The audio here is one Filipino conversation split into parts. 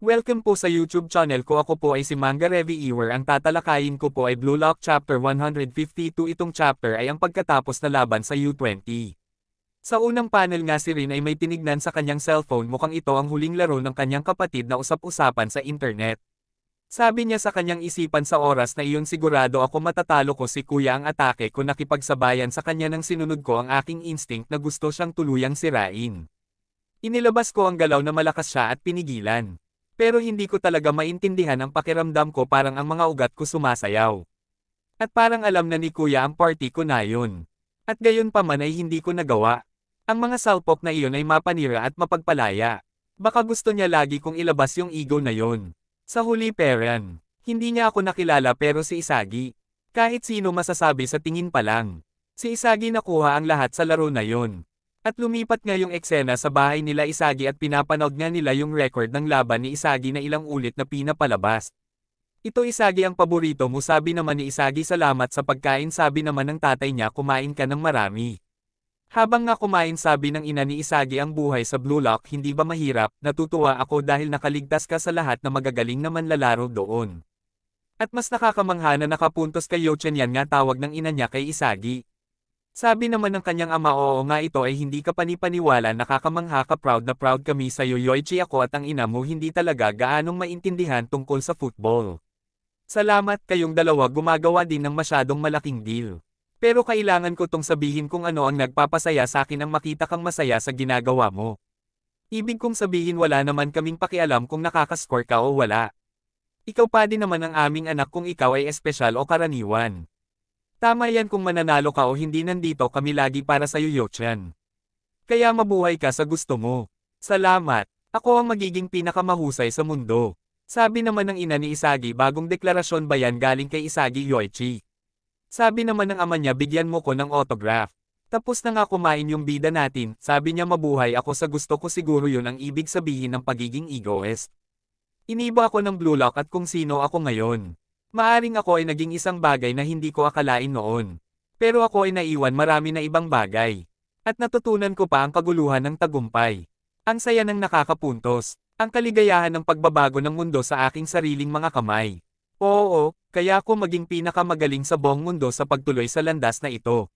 Welcome po sa YouTube channel ko. Ako po ay si Manga Reviewer. Ang tatalakayin ko po ay Blue Lock Chapter 152. Itong chapter ay ang pagkatapos na laban sa U20. Sa unang panel nga si Rin ay may tinignan sa kanyang cellphone, mukhang ito ang huling laro ng kanyang kapatid na usap-usapan sa internet. Sabi niya sa kanyang isipan, sa oras na iyon sigurado ako matatalo ko si kuya ang atake ko, nakipagsabayan sa kanya nang sinunod ko ang aking instinct na gusto siyang tuluyang sirain. Inilabas ko ang galaw na malakas siya at pinigilan. Pero hindi ko talaga maintindihan ang pakiramdam ko, parang ang mga ugat ko sumasayaw. At parang alam na ni kuya ang party ko na yun. At gayon pa man ay hindi ko nagawa. Ang mga salpok na iyon ay mapanira at mapagpalaya. Baka gusto niya lagi kong ilabas yung ego na yon. Sa huli Peryan, hindi niya ako nakilala, pero si Isagi. Kahit sino masasabi sa tingin pa lang. Si Isagi nakuha ang lahat sa laro na yon. At lumipat nga yung eksena sa bahay nila Isagi at pinapanood nga nila yung record ng laban ni Isagi na ilang ulit na pinapalabas. Ito Isagi, ang paborito mo, sabi naman ni Isagi. Salamat sa pagkain, sabi naman ng tatay niya. Kumain ka ng marami. Habang nga kumain, sabi ng ina ni Isagi, ang buhay sa Blue Lock hindi ba mahirap? Natutuwa ako dahil nakaligtas ka sa lahat na magagaling na manlalaro doon. At mas nakakamangha na nakapuntos kay Yochen, yan nga tawag ng ina niya kay Isagi. Sabi naman ng kanyang ama, oo nga, ito ay hindi ka panipaniwala, nakakamangha ka, proud na proud kami sa iyo Yoichi. Ako at ang ina mo hindi talaga gaanong maintindihan tungkol sa football. Salamat, kayong dalawa gumagawa din ng masyadong malaking deal. Pero kailangan ko tong sabihin kung ano ang nagpapasaya sa akin, ang makita kang masaya sa ginagawa mo. Ibig kong sabihin wala naman kaming pakialam kung nakakascore ka o wala. Ikaw pa din naman ang aming anak kung ikaw ay espesyal o karaniwan. Tama yan, kung mananalo ka o hindi, nandito kami lagi para sa iyo Yochen. Kaya mabuhay ka sa gusto mo. Salamat. Ako ang magiging pinakamahusay sa mundo. Sabi naman ng ina ni Isagi. Bagong deklarasyon ba yan galing kay Isagi, Yoichi? Sabi naman ng ama niya, bigyan mo ko ng autograph. Tapos na nga kumain yung bida natin, sabi niya, mabuhay ako sa gusto ko. Siguro yun ang ibig sabihin ng pagiging egoist. Iniba ako ng Blue Lock at kung sino ako ngayon. Maaring ako ay naging isang bagay na hindi ko akalain noon. Pero ako ay naiwan marami na ibang bagay. At natutunan ko pa ang kaguluhan ng tagumpay. Ang saya ng nakakapuntos. Ang kaligayahan ng pagbabago ng mundo sa aking sariling mga kamay. Oo, kaya ako maging pinakamagaling sa buong mundo sa pagtuloy sa landas na ito.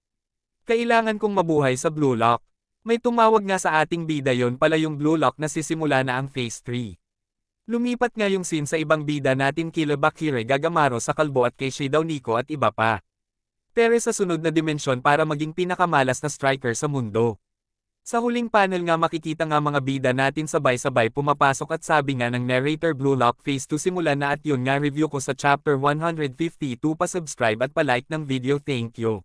Kailangan kong mabuhay sa Blue Lock. May tumawag nga sa ating bida, yon pala yung Blue Lock na sisimula na ang Phase 3. Lumipat nga yung scene sa ibang bida natin, kila Bakire Gagamaro sa kalbo at kay Shidaw Nico at iba pa. Pero sa sunod na dimensyon para maging pinakamalas na striker sa mundo. Sa huling panel nga makikita nga mga bida natin sabay-sabay pumapasok at sabi nga ng narrator, Blue Lock Phase 2 simula na. At yun nga review ko sa chapter 152. Pa-subscribe at pa-like ng video, thank you.